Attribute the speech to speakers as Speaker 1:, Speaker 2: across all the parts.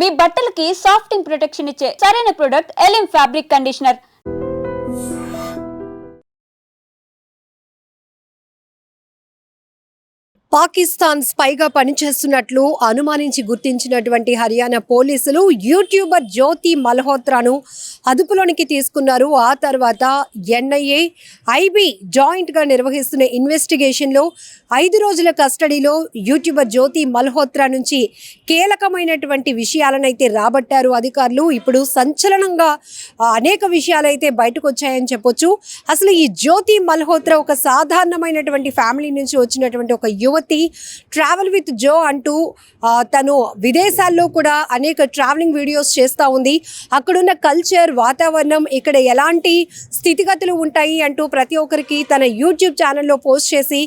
Speaker 1: మీ బట్టలకి సాఫ్టింగ్ ప్రొటెక్షన్ ఇచ్చే సరైన ప్రొడక్ట్ ఎలిమ్ ఫ్యాబ్రిక్ కండిషనర్.
Speaker 2: పాకిస్తాన్ స్పైగా పనిచేస్తున్నట్లు అనుమానించి గుర్తించినటువంటి హర్యానా పోలీసులు యూట్యూబర్ జ్యోతి మల్హోత్రాను అదుపులోనికి తీసుకున్నారు. ఆ తర్వాత ఎన్ఐఏ, ఐబీ జాయింట్గా నిర్వహిస్తున్న ఇన్వెస్టిగేషన్లో 5 రోజుల కస్టడీలో యూట్యూబర్ జ్యోతి మల్హోత్రా నుంచి కీలకమైనటువంటి విషయాలనైతే రాబట్టారు అధికారులు. ఇప్పుడు సంచలనంగా అనేక విషయాలైతే బయటకు వచ్చాయని చెప్పొచ్చు. అసలు ఈ జ్యోతి మల్హోత్రా ఒక సాధారణమైనటువంటి ఫ్యామిలీ నుంచి వచ్చినటువంటి ఒక యువతి. ట్రావెల్ విత్ జో అంటూ తను విదేశాల్లో కూడా అనేక ట్రావెలింగ్ వీడియోస్ చేస్తూ ఉంది. అక్కడున్న కల్చర్, వాతావరణం, ఇక్కడ ఎలాంటి స్థితిగతులు ఉంటాయి అంటూ ప్రతి ఒక్కరికి తన యూట్యూబ్ ఛానల్లో పోస్ట్ చేసి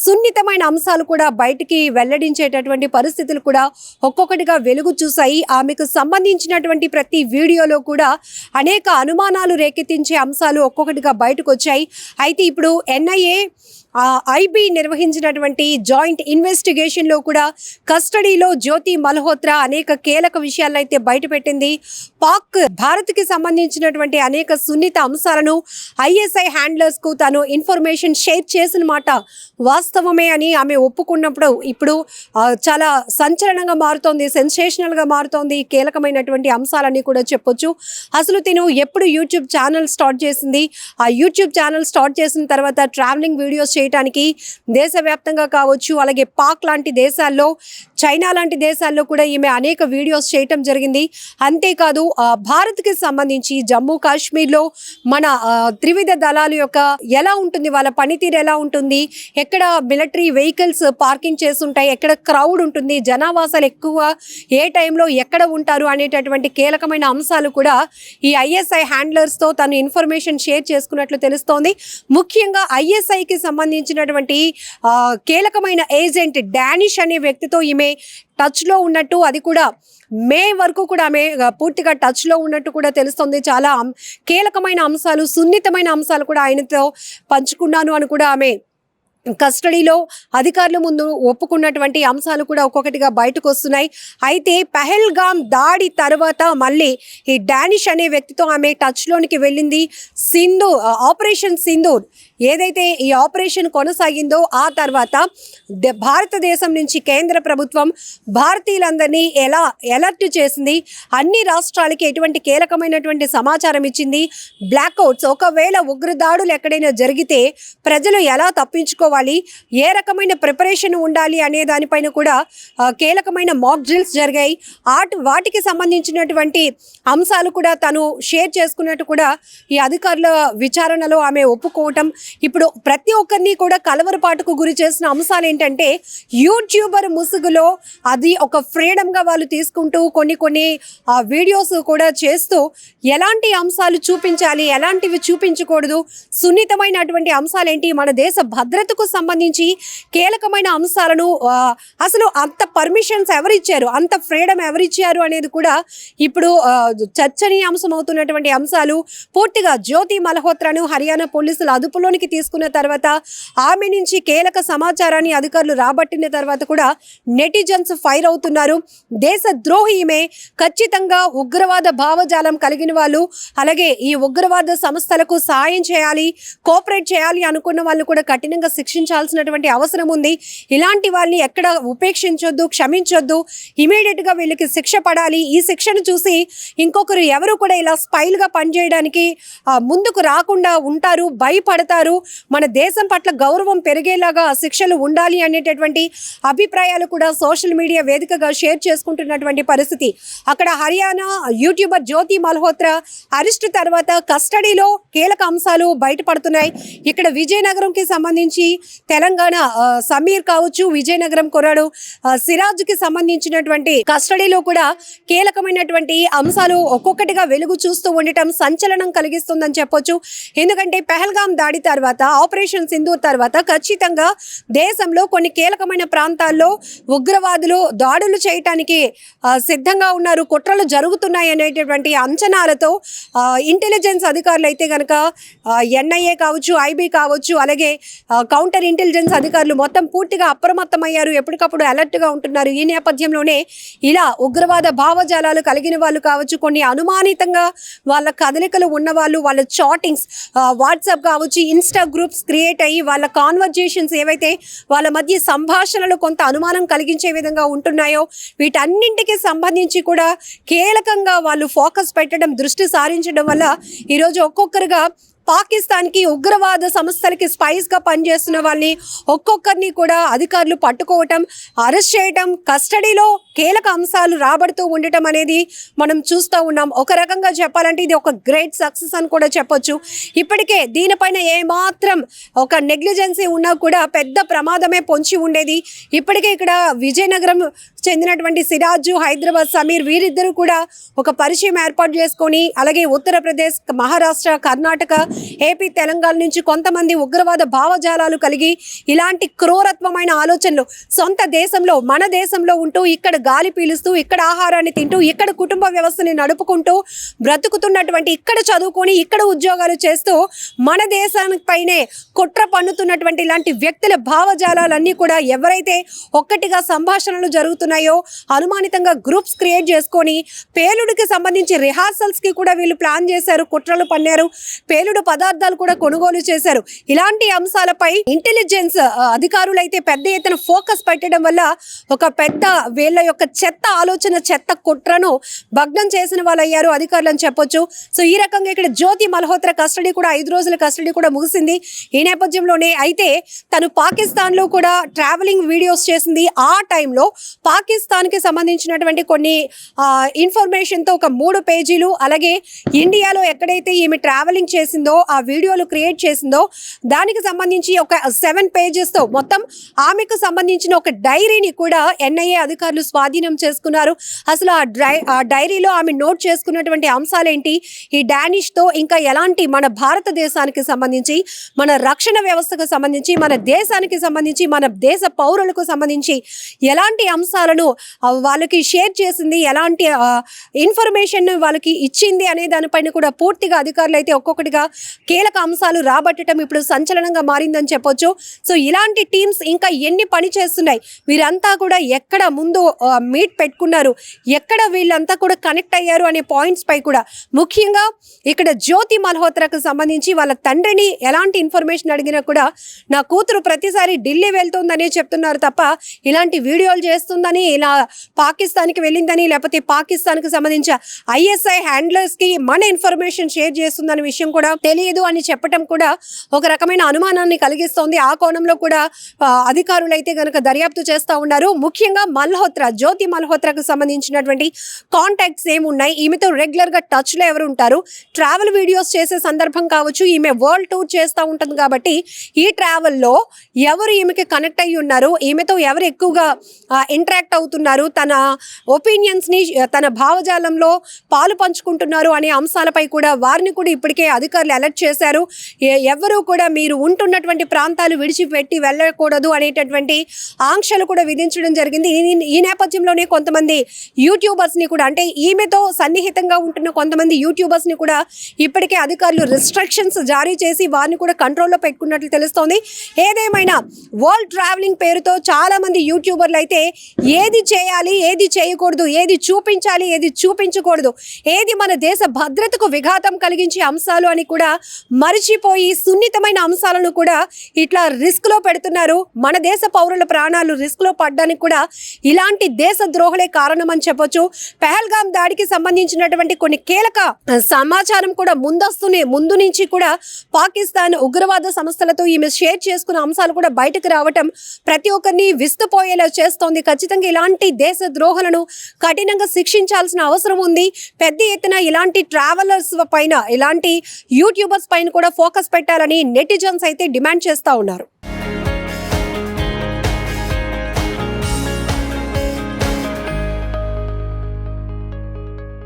Speaker 2: సున్నితమైన అంశాలు కూడా బయటికి వెల్లడించేటటువంటి పరిస్థితులు కూడా ఒక్కొక్కటిగా వెలుగు చూశాయి. ఆమెకు సంబంధించినటువంటి ప్రతి వీడియోలో కూడా అనేక అనుమానాలు రేకెత్తించే అంశాలు ఒక్కొక్కటిగా బయటకు వచ్చాయి. అయితే ఇప్పుడు ఎన్ఐఏ, ఐబీ నిర్వహించినటువంటి జాయింట్ ఇన్వెస్టిగేషన్లో కూడా కస్టడీలో జ్యోతి మల్హోత్రా అనేక కీలక విషయాలను అయితే బయటపెట్టింది. భారత్కి సంబంధించినటువంటి అనేక సున్నిత అంశాలను ఐఎస్ఐ హ్యాండ్లర్స్కు తాను ఇన్ఫర్మేషన్ షేర్ చేసిన మాట వాస్తవమే అని ఆమె ఒప్పుకున్నప్పుడు ఇప్పుడు చాలా సంచలనంగా మారుతోంది, సెన్సేషనల్గా మారుతోంది. కీలకమైనటువంటి అంశాలన్నీ కూడా చెప్పొచ్చు. అసలు తిను ఎప్పుడు యూట్యూబ్ ఛానల్ స్టార్ట్ చేసింది, ఆ యూట్యూబ్ ఛానల్ స్టార్ట్ చేసిన తర్వాత ట్రావెలింగ్ వీడియోస్ చేయడానికి దేశవ్యాప్తంగా కావచ్చు, అలాగే పాక్ లాంటి దేశాల్లో, చైనా లాంటి దేశాల్లో కూడా ఈమె అనేక వీడియోస్ చేయటం జరిగింది. అంతేకాదు భారత్కి సంబంధించి జమ్మూ కాశ్మీర్లో మన త్రివిధ దళాల యొక్క ఎలా ఉంటుంది, వాళ్ళ పనితీరు ఎలా ఉంటుంది, ఎక్కడ మిలిటరీ వెహికల్స్ పార్కింగ్ చేస్తుంటాయి, ఎక్కడ క్రౌడ్ ఉంటుంది, జనావాసాలు ఎక్కువ ఏ టైంలో ఎక్కడ ఉంటారు అనేటటువంటి కీలకమైన అంశాలు కూడా ఈ ఐఎస్ఐ హ్యాండ్లర్స్తో తను ఇన్ఫర్మేషన్ షేర్ చేసుకున్నట్లు తెలుస్తోంది. ముఖ్యంగా ఐఎస్ఐకి సంబంధించినటువంటి కీలకమైన ఏజెంట్ డానిష్ అనే వ్యక్తితో ఈమె టచ్లో ఉన్నట్టు, అది కూడా మే వరకు కూడా ఆమె పూర్తిగా టచ్లో ఉన్నట్టు కూడా తెలుస్తుంది. చాలా కీలకమైన అంశాలు, సున్నితమైన అంశాలు కూడా ఆయనతో పంచుకున్నాను అని కూడా ఆమె కస్టడీలో అధికారుల ముందు ఒప్పుకున్నటువంటి అంశాలు కూడా ఒక్కొక్కటిగా బయటకు వస్తున్నాయి. అయితే పహల్గామ్ దాడి తర్వాత మళ్ళీ ఈ డానిష్ అనే వ్యక్తితో ఆమె టచ్లోనికి వెళ్ళింది. ఆపరేషన్ సింధూర్ ఏదైతే ఈ ఆపరేషన్ కొనసాగిందో ఆ తర్వాత భారతదేశం నుంచి కేంద్ర ప్రభుత్వం భారతీయులందరినీ ఎలా అలర్ట్ చేసింది, అన్ని రాష్ట్రాలకి ఎటువంటి కీలకమైనటువంటి సమాచారం ఇచ్చింది, బ్లాక్అవుట్స్, ఒకవేళ ఉగ్రదాడులు ఎక్కడైనా జరిగితే ప్రజలు ఎలా తప్పించుకోవాలి, ఏ రకమైన ప్రిపరేషన్ ఉండాలి అనే దానిపైన కూడా కీలకమైన మాక్ డ్రిల్స్ జరిగాయి. వాటికి సంబంధించినటువంటి అంశాలు కూడా తను షేర్ చేసుకున్నట్టు కూడా ఈ అధికారుల విచారణలో ఆమె ఒప్పుకోవటం. ఇప్పుడు ప్రతి ఒక్కరిని కూడా కలవరపాటుకు గురి చేసిన అంశాలు ఏంటంటే, యూట్యూబర్ ముసుగులో అది ఒక ఫ్రీడమ్గా వాళ్ళు తీసుకుంటూ కొన్ని వీడియోస్ కూడా చేస్తూ ఎలాంటి అంశాలు చూపించాలి, ఎలాంటివి చూపించకూడదు, సున్నితమైనటువంటి అంశాలు ఏంటి, మన దేశ భద్రతకు సంబంధించి కీలకమైన అంశాలను అసలు అంత పర్మిషన్స్ ఎవరిచ్చారు, అంత ఫ్రీడమ్ ఎవరిచ్చారు అనేది కూడా ఇప్పుడు చర్చనీయాంశం అవుతున్నటువంటి అంశాలు. పూర్తిగా జ్యోతి మల్హోత్రాను హర్యానా పోలీసులు అదుపులోనికి తీసుకున్న తర్వాత ఆమె నుంచి కీలక సమాచారాన్ని అధికారులు రాబట్టిన తర్వాత కూడా నెటిజన్స్ ఫైర్ అవుతున్నారు. దేశ ద్రోహి ఈమె, ఖచ్చితంగా ఉగ్రవాద భావజాలం కలిగిన వాళ్ళు, అలాగే ఈ ఉగ్రవాద సంస్థలకు సాయం చేయాలి, కోఆపరేట్ చేయాలి అనుకున్న వాళ్ళు కూడా కఠినంగా శిక్షించాల్సినటువంటి అవసరం ఉంది. ఇలాంటి వాళ్ళని ఎక్కడ ఉపేక్షించొద్దు, క్షమించొద్దు, ఇమీడియట్గా వీళ్ళకి శిక్ష పడాలి. ఈ శిక్షను చూసి ఇంకొకరు ఎవరు కూడా ఇలా స్పైల్గా పనిచేయడానికి ముందుకు రాకుండా ఉంటారు, భయపడతారు. మన దేశం పట్ల గౌరవం పెరిగేలాగా శిక్షలు ఉండాలి అనేటటువంటి అభిప్రాయాలు కూడా సోషల్ మీడియా వేదికగా షేర్ చేసుకుంటున్నటువంటి పరిస్థితి. అక్కడ హర్యానా యూట్యూబర్ జ్యోతి మల్హోత్రా అరెస్ట్ తర్వాత కస్టడీలో కీలక అంశాలు బయటపడుతున్నాయి. ఇక్కడ విజయనగరంకి సంబంధించి తెలంగాణ సమీర్ కావచ్చు, విజయనగరం కుర్రాడు సిరాజ్కి సంబంధించినటువంటి కస్టడీలో కూడా కీలకమైనటువంటి అంశాలు ఒక్కొక్కటిగా వెలుగు చూస్తూ ఉండటం సంచలనం కలిగిస్తుందని చెప్పొచ్చు. ఎందుకంటే పహల్గామ్ దాడి తర్వాత, ఆపరేషన్ సింధూర్ తర్వాత ఖచ్చితంగా దేశంలో కొన్ని కీలకమైన ప్రాంతాల్లో ఉగ్రవాదులు దాడులు చేయటానికి సిద్ధంగా ఉన్నారు, కుట్రలు జరుగుతున్నాయి అనేటటువంటి అంచనాలతో ఇంటెలిజెన్స్ అధికారులు అయితే కనుక ఎన్ఐఏ కావచ్చు, ఐబీ కావచ్చు, అలాగే కౌంటర్ కౌంటర్ ఇంటెలిజెన్స్ అధికారులు మొత్తం పూర్తిగా అప్రమత్తమయ్యారు, ఎప్పటికప్పుడు అలర్ట్గా ఉంటున్నారు. ఈ నేపథ్యంలోనే ఇలా ఉగ్రవాద భావజాలాలు కలిగిన వాళ్ళు కావచ్చు, కొన్ని అనుమానితంగా వాళ్ళ కదలికలు ఉన్నవాళ్ళు, వాళ్ళ చాటింగ్స్ వాట్సాప్ కావచ్చు, ఇన్స్టా గ్రూప్స్ క్రియేట్ అయ్యి వాళ్ళ కాన్వర్జేషన్స్ ఏవైతే వాళ్ళ మధ్య సంభాషణలు కొంత అనుమానం కలిగించే విధంగా ఉంటున్నాయో వీటన్నింటికి సంబంధించి కూడా కీలకంగా వాళ్ళు ఫోకస్ పెట్టడం, దృష్టి సారించడం వల్ల ఈరోజు ఒక్కొక్కరుగా పాకిస్తాన్కి ఉగ్రవాద సంస్థలకి స్పైస్గా పనిచేస్తున్న వాళ్ళని ఒక్కొక్కరిని కూడా అధికారులు పట్టుకోవటం, అరెస్ట్ చేయటం, కస్టడీలో కీలక అంశాలు రాబడుతూ ఉండటం అనేది మనం చూస్తూ ఉన్నాం. ఒక రకంగా చెప్పాలంటే ఇది ఒక గ్రేట్ సక్సెస్ అని కూడా చెప్పొచ్చు. ఇప్పటికే దీనిపైన ఏమాత్రం ఒక నెగ్లిజెన్సీ ఉన్నా కూడా పెద్ద ప్రమాదమే పొంచి ఉండేది. ఇప్పటికే ఇక్కడ విజయనగరం చెందినటువంటి సిరాజు, హైదరాబాద్ సమీర్ వీరిద్దరూ కూడా ఒక పరిచయం ఏర్పాటు చేసుకొని, అలాగే ఉత్తరప్రదేశ్, మహారాష్ట్ర, కర్ణాటక, ఏపీ, తెలంగాణ నుంచి కొంతమంది ఉగ్రవాద భావజాలాలు కలిగి ఇలాంటి క్రూరత్వమైన ఆలోచనలు సొంత దేశంలో, మన దేశంలో ఉంటూ ఇక్కడ గాలి పీలుస్తూ, ఇక్కడ ఆహారాన్ని తింటూ, ఇక్కడ కుటుంబ వ్యవస్థని నడుపుకుంటూ బ్రతుకుతున్నటువంటి, ఇక్కడ చదువుకొని, ఇక్కడ ఉద్యోగాలు చేస్తూ మన దేశానిపైనే కుట్ర పన్నుతున్నటువంటి ఇలాంటి వ్యక్తుల భావజాలాలన్నీ కూడా ఎవరైతే ఒక్కటిగా సంభాషణలు జరుగుతున్నాయో అనుమానితంగా గ్రూప్స్ క్రియేట్ చేసుకొని పేలుడికి సంబంధించి రిహార్సల్స్కి కూడా వీళ్ళు ప్లాన్ చేశారు, కుట్రలు పన్నారు, పేలుడు పదార్థాలు కూడా కొనుగోలు చేశారు. ఇలాంటి అంశాలపై ఇంటెలిజెన్స్ అధికారులు అయితే పెద్ద ఎత్తున ఫోకస్ పెట్టడం వల్ల ఒక పెద్ద వీళ్ళ యొక్క చెత్త ఆలోచన, చెత్త కుట్రను భగ్నం చేసిన వాళ్ళు అయ్యారు అధికారులు అని చెప్పొచ్చు. సో ఈ రకంగా ఇక్కడ జ్యోతి మల్హోత్రా కస్టడీ కూడా 5 రోజుల కస్టడీ కూడా ముగిసింది. ఈ నేపథ్యంలోనే అయితే తను పాకిస్తాన్లో కూడా ట్రావెలింగ్ వీడియోస్ చేసింది. ఆ టైంలో పాకిస్తాన్కి సంబంధించినటువంటి కొన్ని ఇన్ఫర్మేషన్తో ఒక 3 పేజీలు, అలాగే ఇండియాలో ఎక్కడైతే ఈమె ట్రావెలింగ్ చేసిందో ఆ వీడియోలు క్రియేట్ చేసిందో దానికి సంబంధించి ఒక 7 పేజెస్తో మొత్తం ఆమెకు సంబంధించిన ఒక డైరీని కూడా ఎన్ఐఏ అధికారులు స్వాధీనం చేసుకున్నారు. అసలు ఆ డైరీలో ఆమె నోట్ చేసుకున్నటువంటి అంశాలేంటి, ఈ డానిష్తో ఇంకా ఎలాంటి మన భారతదేశానికి సంబంధించి, మన రక్షణ వ్యవస్థకు సంబంధించి, మన దేశానికి సంబంధించి, మన దేశ పౌరులకు సంబంధించి ఎలాంటి అంశాలను వాళ్ళకి షేర్ చేసింది, ఎలాంటి ఇన్ఫర్మేషన్ వాళ్ళకి ఇచ్చింది అనే దానిపైన కూడా పూర్తిగా అధికారులు అయితే ఒక్కొక్కటిగా కీలక అంశాలు రాబట్టడం ఇప్పుడు సంచలనంగా మారిందని చెప్పొచ్చు. సో ఇలాంటి టీమ్స్ ఇంకా ఎన్ని పని చేస్తున్నాయి, వీరంతా కూడా ఎక్కడ ముందు మీట్ పెట్టుకున్నారు, ఎక్కడ వీళ్ళంతా కూడా కనెక్ట్ అయ్యారు అనే పాయింట్స్ పై కూడా ముఖ్యంగా ఇక్కడ జ్యోతి మల్హోత్రాకు సంబంధించి వాళ్ళ తండ్రిని ఎలాంటి ఇన్ఫర్మేషన్ అడిగినా కూడా నా కూతురు ప్రతిసారి ఢిల్లీ వెళ్తుందనే చెప్తున్నారు తప్ప ఇలాంటి వీడియోలు చేస్తుందని, ఇలా పాకిస్తాన్కి వెళ్ళిందని, లేకపోతే పాకిస్తాన్కి సంబంధించిన ఐఎస్ఐ హ్యాండ్లర్స్కి మన ఇన్ఫర్మేషన్ షేర్ చేస్తుందనే విషయం కూడా తెలియదు అని చెప్పడం కూడా ఒక రకమైన అనుమానాన్ని కలిగిస్తోంది. ఆ కోణంలో కూడా అధికారులు అయితే కనుక దర్యాప్తు చేస్తూ ఉన్నారు. ముఖ్యంగా మల్హోత్రా, జ్యోతి మల్హోత్రాకు సంబంధించినటువంటి కాంటాక్ట్స్ ఏమున్నాయి, ఈమెతో రెగ్యులర్గా టచ్లో ఎవరు ఉంటారు, ట్రావెల్ వీడియోస్ చేసే సందర్భం కావచ్చు, ఈమె వరల్డ్ టూర్ చేస్తూ ఉంటుంది కాబట్టి ఈ ట్రావెల్లో ఎవరు ఈమెకి కనెక్ట్ అయ్యి ఉన్నారు, ఈమెతో ఎవరు ఎక్కువగా ఇంటరాక్ట్ అవుతున్నారు, తన ఒపీనియన్స్ని, తన భావజాలంలో పాలు పంచుకుంటున్నారు అనే అంశాలపై కూడా వారిని కూడా ఇప్పటికే అధికారులు అలర్ట్ చేశారు. ఎవరు కూడా మీరు ఉంటున్నటువంటి ప్రాంతాలు విడిచిపెట్టి వెళ్ళకూడదు అనేటటువంటి ఆంక్షలు కూడా విధించడం జరిగింది. ఈ నేపథ్యంలోనే కొంతమంది యూట్యూబర్స్ని కూడా, అంటే ఈమెతో సన్నిహితంగా ఉంటున్న కొంతమంది యూట్యూబర్స్ని కూడా ఇప్పటికే అధికారులు రిస్ట్రిక్షన్స్ జారీ చేసి వారిని కూడా కంట్రోల్లో పెట్టుకున్నట్లు తెలుస్తోంది. ఏదేమైనా వరల్డ్ ట్రావెలింగ్ పేరుతో చాలామంది యూట్యూబర్లు అయితే ఏది చేయాలి, ఏది చేయకూడదు, ఏది చూపించాలి, ఏది చూపించకూడదు, ఏది మన దేశ భద్రతకు విఘాతం కలిగించే అంశాలు అని కూడా మరిచిపోయి సున్నితమైన అంశాలను కూడా ఇట్లా రిస్క్లో పెడుతున్నారు. మన దేశ పౌరుల ప్రాణాలు రిస్క్లో పడడానికి కూడా ఇలాంటి దేశ ద్రోహులే కారణం అని చెప్పొచ్చు. పెహల్గాం దాడికి సంబంధించినటువంటి కొన్ని కీలక సమాచారం కూడా ముందు నుంచి కూడా పాకిస్తాన్ ఉగ్రవాద సంస్థలతో ఈమె షేర్ చేసుకున్న అంశాలు కూడా బయటకు రావటం ప్రతి ఒక్కరిని విస్తుపోయేలా చేస్తోంది. ఖచ్చితంగా ఇలాంటి దేశ ద్రోహులను కఠినంగా శిక్షించాల్సిన అవసరం ఉంది. పెద్ద ఎత్తున ఇలాంటి ట్రావెలర్స్ పైన, ఇలాంటి యూట్యూబర్స్ పైన కూడా ఫోకస్ పెట్టాలని నెటిజన్స్ అయితే డిమాండ్ చేస్తూ ఉన్నారు.